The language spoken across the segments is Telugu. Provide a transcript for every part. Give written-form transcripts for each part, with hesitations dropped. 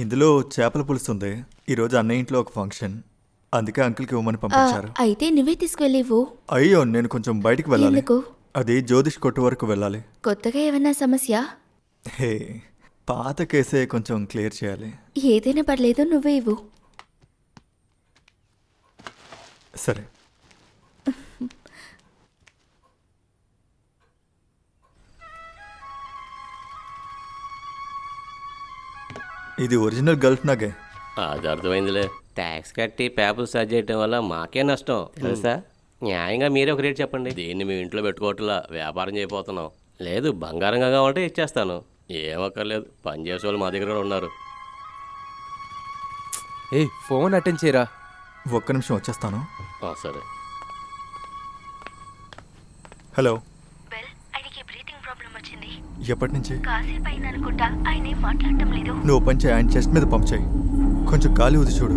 ఇందులో చేపల పులుసు ఉంది. ఈరోజు అన్నయ్య ఇంట్లో ఒక ఫంక్షన్, అందుకే అంకుల్కి ఇవ్వమని పంపించారు. అయితే నువ్వే తీసుకువెళ్ళివు. అయ్యో, నేను కొంచెం బయటికి వెళ్ళాలి. ఎందుకు? అది జ్యోతిష్ కొట్టు వరకు వెళ్ళాలి. కొత్తగా ఏమన్నా సమస్య? హే, పాత కేసే కొంచెం క్లియర్ చేయాలి. ఏదైనా పర్లేదు, నువ్వే ఇవ్వు. సరే. ఇది ఒరిజినల్ గల్ఫ్ నగే. అది అర్థమైందిలే. ట్యాక్స్ కట్టి పేపర్ సర్జ్ చేయటం వల్ల మాకే నష్టం తెలుసా. న్యాయంగా మీరే ఒక రేట్ చెప్పండి. దీన్ని మీ ఇంట్లో పెట్టుకోవట్లా వ్యాపారం చేయబోతున్నాం. లేదు బంగారంగా కావాలంటే ఇచ్చేస్తాను, ఏమక్కర్లేదు. పని చేసే వాళ్ళు మా దగ్గర కూడా ఉన్నారు. ఏ ఫోన్ అటెండ్ చేయరా. ఒక్క నిమిషం వచ్చేస్తాను. సరే. హలో. ఆయనకి బ్రీతింగ్ ప్రాబ్లం వచ్చింది. ఎప్పటి నుంచి? కాసేపు అయింది అనుకుంటా. ఆయన ఏం మాట్లాడటం లేదు. నువ్వు పంచే ఆయన చెస్ట్ మీద పంప్ చేయి. కొంచెం గాలి ఊది చూడు.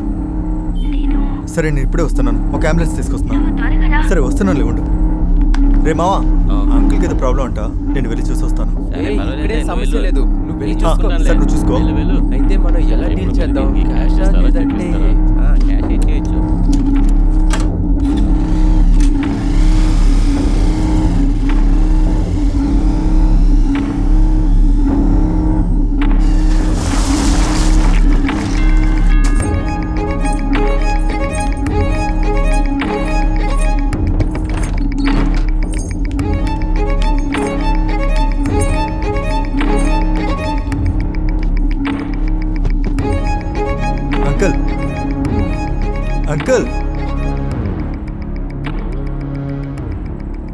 నేను సరే, నేను ఇప్పుడే వస్తున్నాను. ఒక అంబులెన్స్ తీసుకొస్తున్నాను. త్వరగా రా. సరే, వస్తున్నాను. లేవుండు. రే మావా, అంకుల్కి ఏదో ప్రాబ్లం అంట, నేను వెళ్ళి చూసి వస్తాను. సరే, పర్వాలేదు, ఇక్కడే నువ్వు సమస్య వెళ్ళు. లేదు, నువ్వు వెళ్ళి నేను చూసుకో. చూసుకుంటానులే. సరే, నువ్వు చూసుకో. వెళ్ళు, వెళ్ళు. అయితే మనం ఎలా డీల్ చేద్దాం? క్యాష్ లేదంటే క్యాష్ ఇచ్చేయచ్చు. అంకుల్, అంకుల్,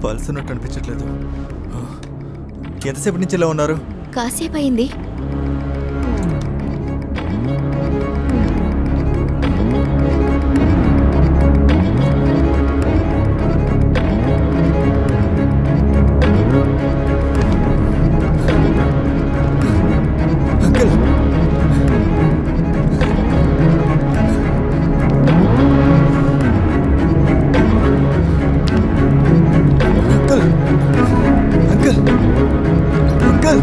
పల్స్ ఉన్నట్టు అనిపించట్లేదు. ఎంతసేపటి నుంచి ఇలా ఉన్నారు? కాసేపు అయింది. Uncle, uncle, uncle, uncle.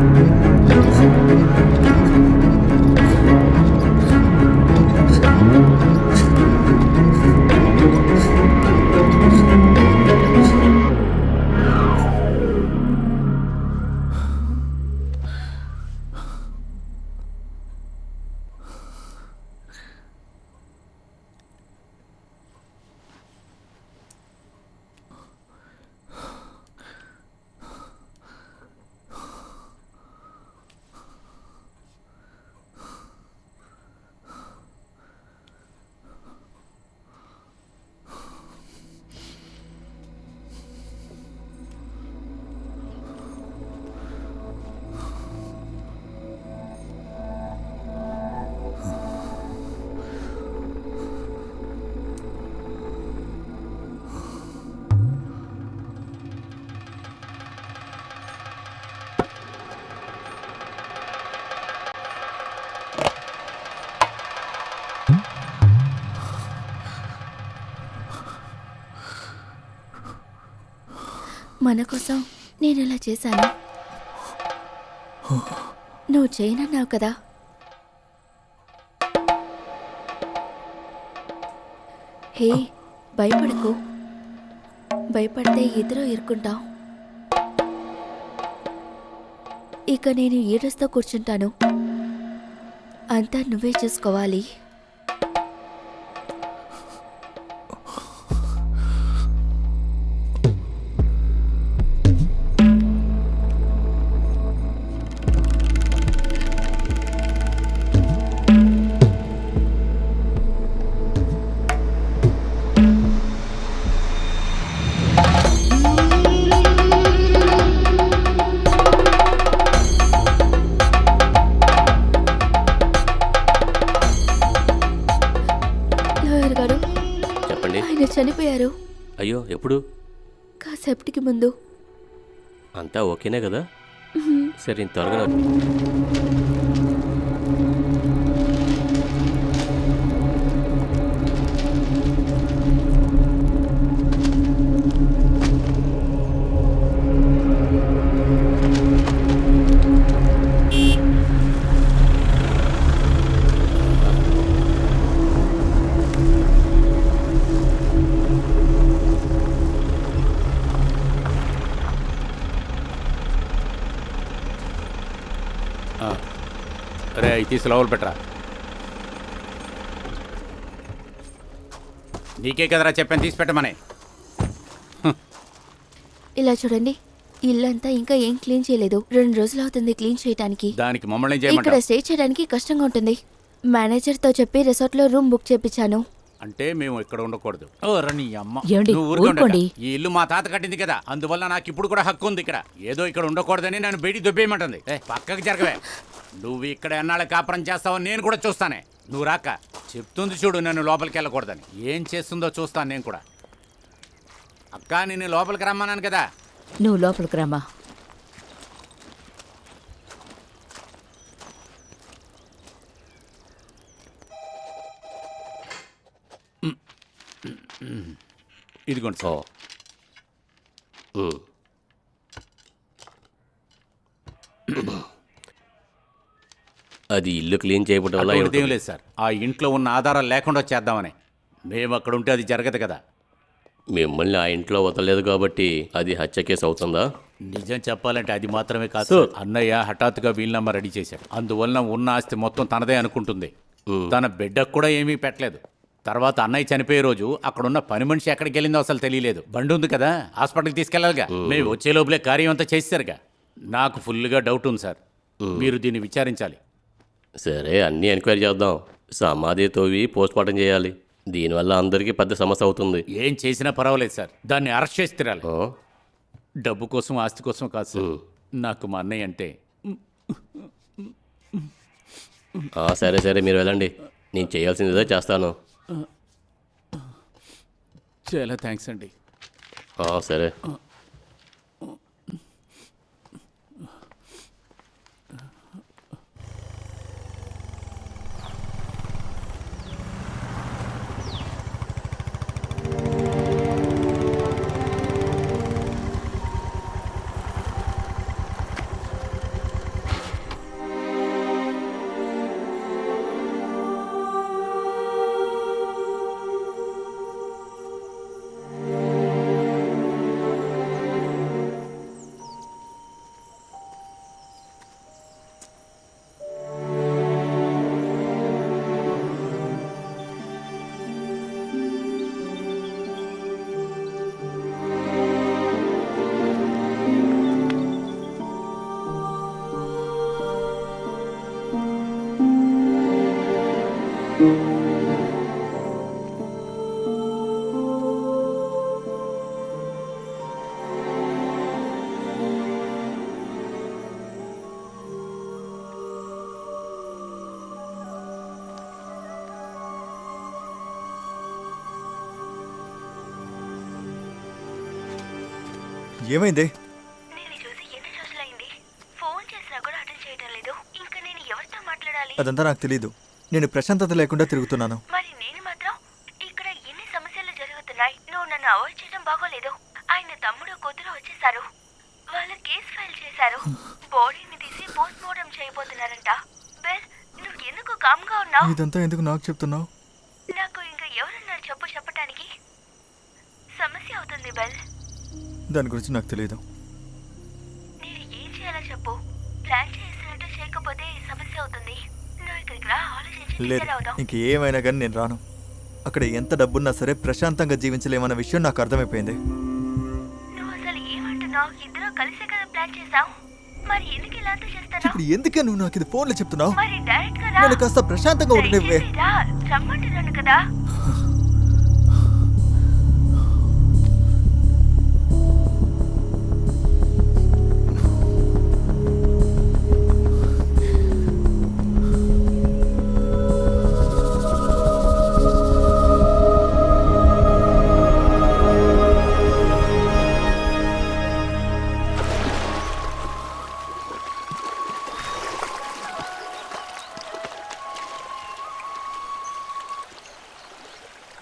మన కోసం నేను ఇలా చేశాను. నువ్వు చేయనన్నావు కదా. హే, భయపడకు. భయపడితే ఎదురు ఇరుక్కుంటాం. ఇక నేను ఏడుస్తూ కూర్చుంటాను. అంతా నువ్వే చూసుకోవాలి. లాయర్ గారు, చెప్పండి. ఆయన చనిపోయారు అయ్యో, ఎప్పుడు? కాసేపటికి ముందు. అంతా ఓకేనే కదా? సరే, ఇంత త్వరగా రే అవి తీసి లోపల పెట్టరా. నీకే కదరా చెప్పాను తీసి పెట్టమని. ఇలా చూడండి, ఇల్లంతా ఇంకా ఏం క్లీన్ చేయలేదు. 2 రోజులు అవుతుంది క్లీన్ చేయడానికి. దానికి మమ్మల్ని ఇక్కడ చేయమంటావు? స్టే చేయడానికి కష్టంగా ఉంటుంది. మేనేజర్తో చెప్పి రిసార్ట్లో రూమ్ బుక్ చేపించాను. అంటే మేము ఇక్కడ ఉండకూడదు. ఓ నీ అమ్మ, ఏమండి, నువ్వు ఊరుకోండి అక్క. ఊరుకోండి. ఈ ఇల్లు మా తాత కట్టింది కదా, అందువల్ల నాకు ఇప్పుడు కూడా హక్కు ఉంది ఇక్కడ. ఏదో ఇక్కడ ఉండకూడదని నన్ను బయటికి దొబ్బేయమంటుంది. పక్కకి జరగవే. నువ్వు ఇక్కడ ఎన్నాళ్ళ కాపురం చేస్తావో నేను కూడా చూస్తానే. నువ్వు రాక చెప్తుంది చూడు, నన్ను లోపలికి వెళ్ళకూడదని. ఏం చేస్తుందో చూస్తాను నేను కూడా. అక్క నిన్ను లోపలికి రమ్మన్నాను కదా. నువ్వు లోపలికి రామా. ఇదిగోండి సార్. ఉమ్. అది ఇల్లు క్లీన్ చేయబడటం వల్ల అటువంటిది ఏం లేదు సార్. ఆ ఇంట్లో ఉన్న ఆధారాలు లేకుండా చేద్దామని. మేము అక్కడ ఉంటే అది జరగదు కదా. మిమ్మల్ని ఆ ఇంట్లో వదలలేదు కాబట్టి అది హత్య కేసు అవుతుందా? నిజం చెప్పాలంటే అది మాత్రమే కాదు సార్. అన్నయ్య హఠాత్తుగా వీలునామా రెడీ చేశాడు. అందువలన ఉన్న ఆస్తి మొత్తం తనదే అనుకుంటుంది. తన బిడ్డకు కూడా ఏమీ పెట్టలేదు. తర్వాత అన్నయ్య చనిపోయే రోజు అక్కడున్న పని మనిషి ఎక్కడికి వెళ్ళిందో అసలు తెలియలేదు. బండి ఉంది కదా, హాస్పిటల్కి తీసుకెళ్ళాలిగా. మేము వచ్చే లోపలే కార్యం అంతా చేశారుగా. నాకు ఫుల్గా డౌట్ ఉంది సార్. మీరు దీన్ని విచారించాలి. సరే, అన్నీ ఎంక్వైరీ చేద్దాం. సమాధి తోవి పోస్ట్ మార్టం చేయాలి. దీనివల్ల అందరికీ పెద్ద సమస్య అవుతుంది. ఏం చేసినా పర్వాలేదు సార్, దాన్ని అరెస్ట్ చేసి తిరాలి. ఆ? డబ్బు కోసం ఆస్తి కోసం కాదు సార్. నాకు మా అన్నయ్య అంటే సరే సరే, మీరు వెళ్ళండి. నేను చేయాల్సిందిదే చేస్తాను. చాలా థ్యాంక్స్ అండి. సరే. ఏమైంది? నేను చూసి ఎన్ని రోజులైంది. ఫోన్ చేసినా కూడా అటెండ్ చేయడం లేదు. ఇంకా నేను ఎవరితో మాట్లాడాలి? అదంతా నాకు తెలీదు. నేను ప్రశాంతత లేకుండా తిరుగుతున్నాను. మరి నేను మాత్రం ఇక్కడ ఎన్ని సమస్యలు జరుగుతున్నాయి. నువ్వు నన్ను అవాయిడ్ చేయడం బాగోలేదు. ఆయన తమ్ముడు కూతురు వచ్చేసారు. వాళ్ళు కేసు ఫైల్ చేశారు. బాడీని తీసి పోస్ట్ మార్టం చేయబోతున్నారంట. బెల్, నువ్వు ఎందుకు కామ్గా ఉన్నావు? ఇదంతా ఎందుకు నాకు చెప్తున్నావు? నాకు ఇంకా ఎవరున్నారు చెప్పటానికి? సమస్య అవుతుంది బెల్. దాని గురించి నాకు తెలియదు. నేను ఏం చేయాలో చెప్పు. ప్లాన్ చేసినట్టు చేయకపోతే సమస్య అవుతుంది. నువ్వు ఇక్కడికి రా, ఆలోచించి లేదు, డిసైడ్ అవుదాం. ఇంక ఏమైనా కానీ నేను రాను. అక్కడ ఎంత డబ్బున్నా సరే ప్రశాంతంగా జీవించలేమన్న విషయం నాకు అర్థమైపోయింది. నువ్వు అసలు ఏమంటున్నావు? ఇద్దరు కలిసే కదా ప్లాన్ చేసాం. మరి ఎందుకు ఇలా అంతా చేస్తున్నావు? ఇప్పుడు ఎందుకే నువ్వు నాకు ఇది ఫోన్లో చెప్తున్నావు? మరి డైరెక్ట్ గా రా. నేను కాస్త ప్రశాంతంగా ఉండనివ్వే. దయచేసి రా, రమ్మంటున్నాను కదా.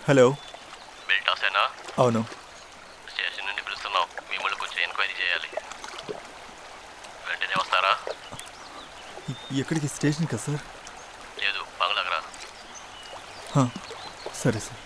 హలో, బిల్టాసేనా? అవును. స్టేషన్ నుండి పిలుస్తున్నాం. మిమ్మల్ని కొంచెం ఎంక్వైరీ చేయాలి. వెంటనే వస్తారా? ఎక్కడికి? స్టేషన్కా సార్? లేదు, బంగ్లాకి రా. సరే సార్.